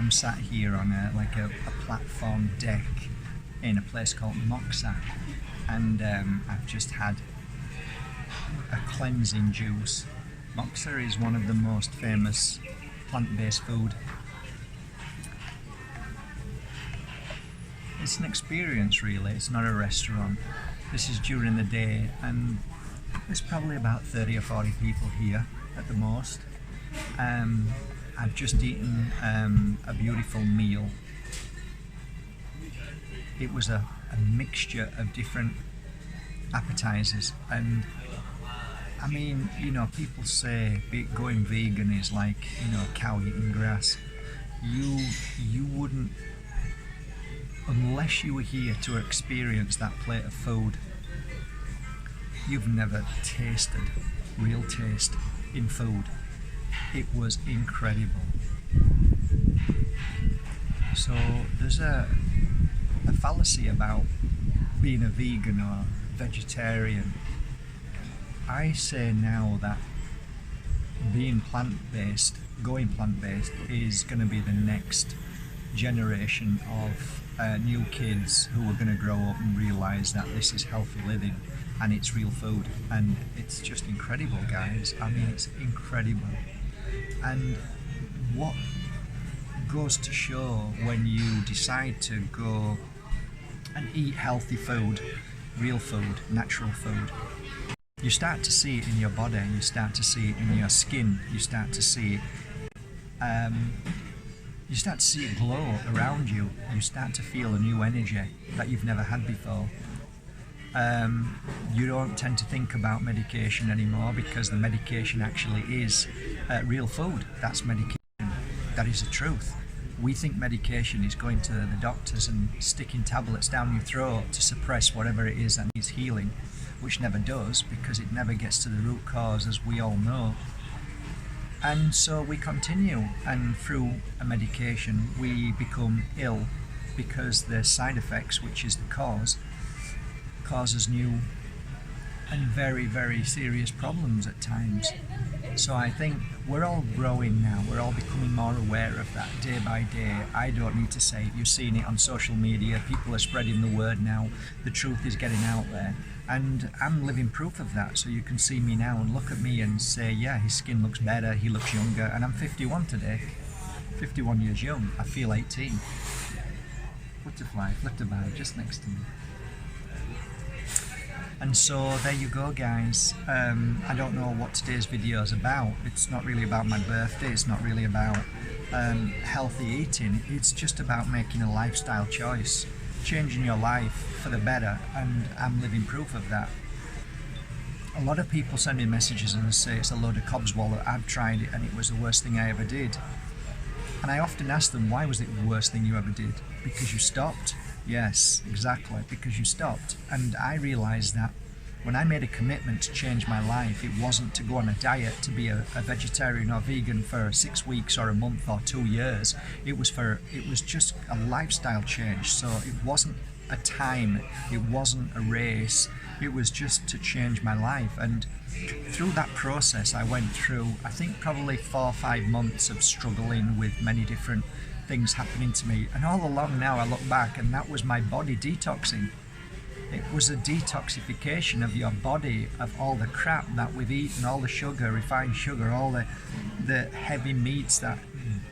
I'm sat here on a platform deck in a place called Moxa, and I've just had a cleansing juice. Moxa is one of the most famous plant-based food. It's an experience really, it's not a restaurant. This is during the day and there's probably about 30 or 40 people here at the most. I've just eaten a beautiful meal. It was a mixture of different appetizers, and I mean, you know, people say going vegan is like, you know, a cow eating grass. You wouldn't, unless you were here to experience that plate of food. You've never tasted real taste in food. It was incredible. So there's a fallacy about being a vegan or vegetarian. I say now that being plant-based, going plant-based, is going to be the next generation of new kids who are going to grow up and realise that this is healthy living and it's real food, and it's just incredible, guys. I mean, it's incredible. And what goes to show when you decide to go and eat healthy food, real food, natural food, you start to see it in your body, you start to see it in your skin, you start to see it glow around you, you start to feel a new energy that you've never had before. You don't tend to think about medication anymore because the medication actually is real food. That's medication. That is the truth. We think medication is going to the doctors and sticking tablets down your throat to suppress whatever it is that needs healing, which never does because it never gets to the root cause, as we all know. And so we continue, and through a medication we become ill because the side effects, which is the cause, causes new and very, very serious problems at times. So I think we're all growing now, we're all becoming more aware of that day by day. I don't need to say it, you're seeing it on social media, people are spreading the word now, the truth is getting out there, and I'm living proof of that. So you can see me now and look at me and say, yeah, his skin looks better, he looks younger, and I'm 51 today, 51 years young, I feel 18. Butterfly flipped about just next to me. And so there you go, guys. I don't know what today's video is about. It's not really about my birthday, it's not really about healthy eating. It's just about making a lifestyle choice, changing your life for the better, and I'm living proof of that. A lot of people send me messages and say it's a load of cobswallow. I've tried it and it was the worst thing I ever did. And I often ask them, why was it the worst thing you ever did? Because you stopped. Yes, exactly, because you stopped. And I realised that when I made a commitment to change my life, it wasn't to go on a diet, to be a vegetarian or vegan for 6 weeks or a month or 2 years. It was just a lifestyle change. So it wasn't a time, it wasn't a race, it was just to change my life. And through that process I went through, I think probably 4 or 5 months of struggling with many different things happening to me, and all along now I look back and that was my body detoxing. It was a detoxification of your body of all the crap that we've eaten, all the sugar, refined sugar, all the heavy meats that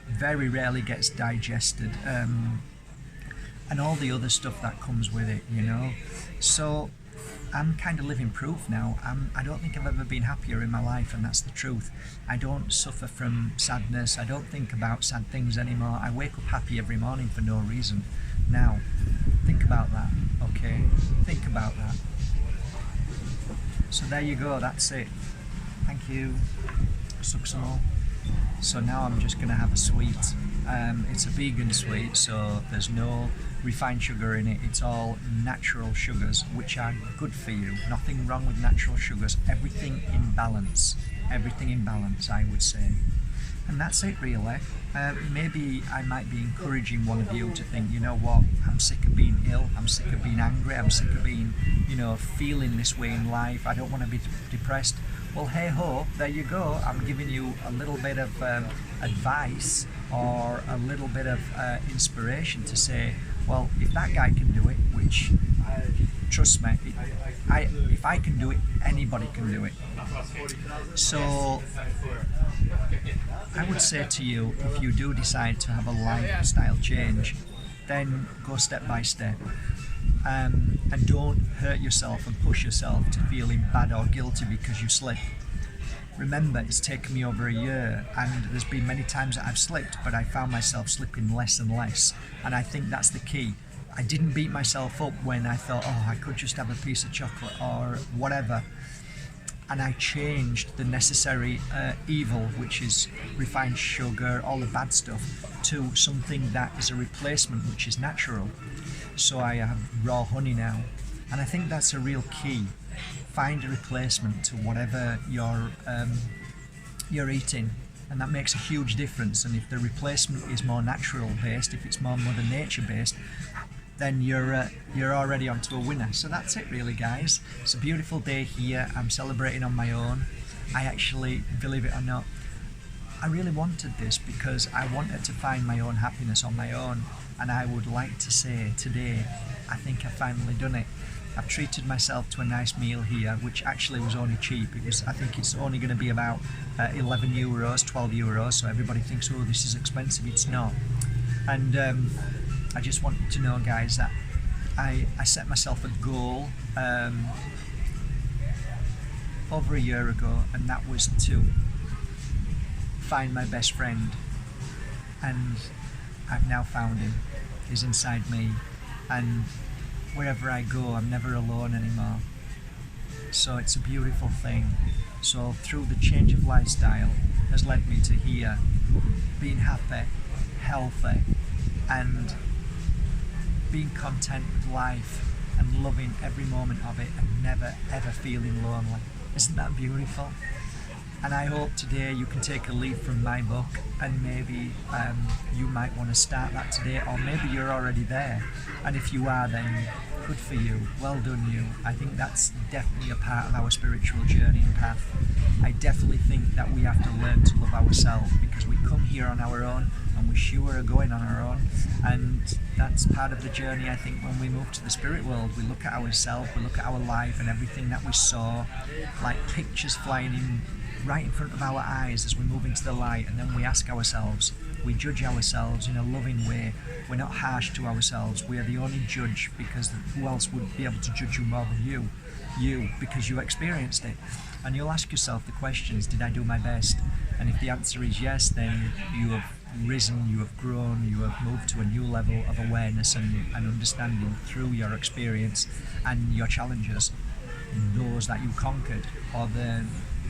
very rarely gets digested, and all the other stuff that comes with it, you know. So I'm kind of living proof now. I don't think I've ever been happier in my life, and that's the truth. I don't suffer from sadness. I don't think about sad things anymore. I wake up happy every morning for no reason. Now, think about that, okay? Think about that. So there you go, that's it. Thank you. Suck some more. So now I'm just going to have a sweet. It's a vegan sweet, so there's no refined sugar in it. It's all natural sugars, which are good for you. Nothing wrong with natural sugars. Everything in balance. Everything in balance, I would say. And that's it, really. Maybe I might be encouraging one of you to think, you know what, I'm sick of being ill, I'm sick of being angry, I'm sick of being, you know, feeling this way in life, I don't want to be depressed. Well, hey ho, there you go. I'm giving you a little bit of advice or a little bit of inspiration to say, well, if that guy can do it, which, trust me, if I can do it, anybody can do it. So I would say to you, if you do decide to have a lifestyle change, then go step by step. And don't hurt yourself and push yourself to feeling bad or guilty because you slip. Remember, it's taken me over a year, and there's been many times that I've slipped, but I found myself slipping less and less, and I think that's the key. I didn't beat myself up when I thought, oh, I could just have a piece of chocolate or whatever, and I changed the necessary evil, which is refined sugar, all the bad stuff, to something that is a replacement, which is natural. So I have raw honey now, and I think that's a real key. Find a replacement to whatever you're eating, and that makes a huge difference. And if the replacement is more natural based, if it's more Mother Nature based, then you're already onto a winner. So that's it really, guys. It's a beautiful day here. I'm celebrating on my own. I actually, believe it or not, I really wanted this because I wanted to find my own happiness on my own, and I would like to say today, I think I've finally done it. I've treated myself to a nice meal here, which actually was only cheap. I think it's only going to be about 11 euros, 12 euros, so everybody thinks, oh, this is expensive. It's not. And I just want to know, guys, that I set myself a goal over a year ago, and that was to find my best friend, and I've now found him. He's inside me, and wherever I go, I'm never alone anymore. So it's a beautiful thing. So through the change of lifestyle has led me to here, being happy, healthy, and being content with life and loving every moment of it and never ever feeling lonely. Isn't that beautiful? And I hope today you can take a leaf from my book, and maybe you might want to start that today, or maybe you're already there. And if you are, then good for you. Well done, you. I think that's definitely a part of our spiritual journey and path. I definitely think that we have to learn to love ourselves, because we come here on our own and we sure are going on our own. And that's part of the journey. I think when we move to the spirit world, we look at ourselves, we look at our life and everything that we saw, like pictures flying in right in front of our eyes as we move into the light, and then we ask ourselves, we judge ourselves in a loving way. We're not harsh to ourselves. We are the only judge, because who else would be able to judge you more than you? You, because you experienced it. And you'll ask yourself the questions, did I do my best? And if the answer is yes, then you have risen, you have grown, you have moved to a new level of awareness and understanding through your experience and your challenges, those that you conquered,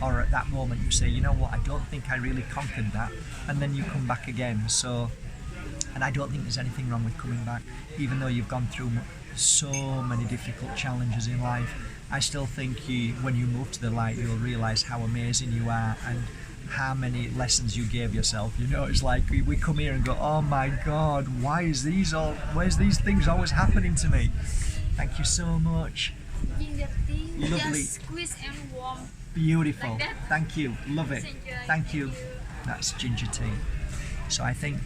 or at that moment you say, you know what, I don't think I really conquered that, and then you come back again. So, and I don't think there's anything wrong with coming back, even though you've gone through so many difficult challenges in life. I still think when you move to the light, you'll realize how amazing you are and how many lessons you gave yourself. You know, it's like we come here and go, oh my God, where's these things always happening to me? Thank you so much. Lovely. Just squeeze and warm. Beautiful. Like that. Thank you. Love it. Thank you. That's ginger tea. So I think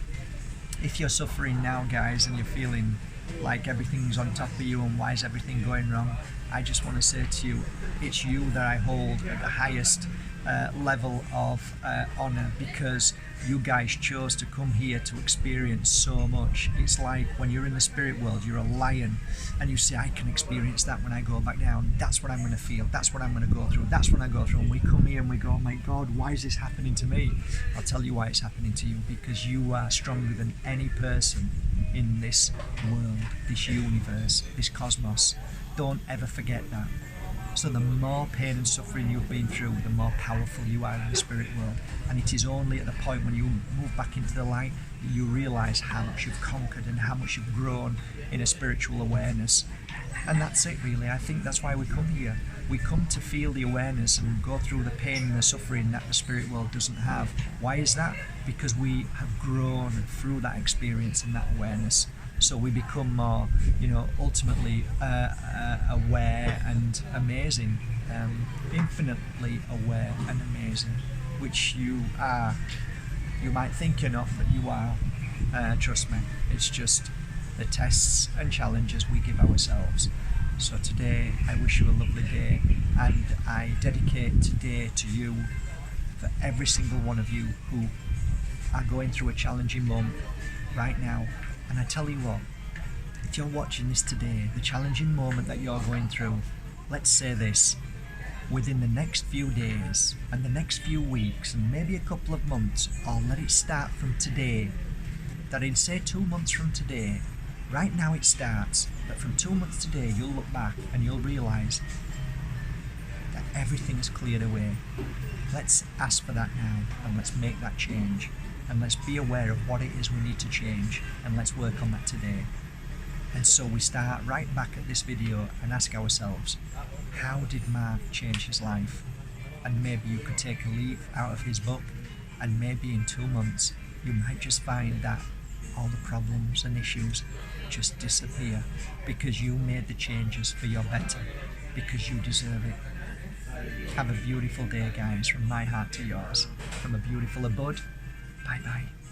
if you're suffering now, guys, and you're feeling like everything's on top of you and why is everything going wrong, I just want to say to you, it's you that I hold at the highest level of honour, because you guys chose to come here to experience so much. It's like when you're in the spirit world, you're a lion and you say, I can experience that when I go back down. That's what I'm going to feel. That's what I'm going to go through. That's what I go through. And we come here and we go, oh my God, why is this happening to me? I'll tell you why it's happening to you, because you are stronger than any person in this world, this universe, this cosmos. Don't ever forget that. So the more pain and suffering you've been through, the more powerful you are in the spirit world. And it is only at the point when you move back into the light that you realise how much you've conquered and how much you've grown in a spiritual awareness. And that's it really. I think that's why we come here. We come to feel the awareness and go through the pain and the suffering that the spirit world doesn't have. Why is that? Because we have grown through that experience and that awareness. So we become more, ultimately aware and amazing infinitely aware and amazing, which you are. You might think you're not, but you are. Trust me, it's just the tests and challenges we give ourselves. So today I wish you a lovely day, and I dedicate today to you, for every single one of you who are going through a challenging moment right now. And I tell you what, if you're watching this today, the challenging moment that you're going through, let's say this, within the next few days and the next few weeks and maybe a couple of months, or let it start from today, that in say 2 months from today, right now it starts, that from 2 months today you'll look back and you'll realise that everything is cleared away. Let's ask for that now, and let's make that change, and let's be aware of what it is we need to change, and let's work on that today. And so we start right back at this video and ask ourselves, how did Mark change his life? And maybe you could take a leaf out of his book, and maybe in 2 months you might just find that all the problems and issues just disappear, because you made the changes for your better, because you deserve it. Have a beautiful day, guys, from my heart to yours, from a beautiful abode. Bye bye.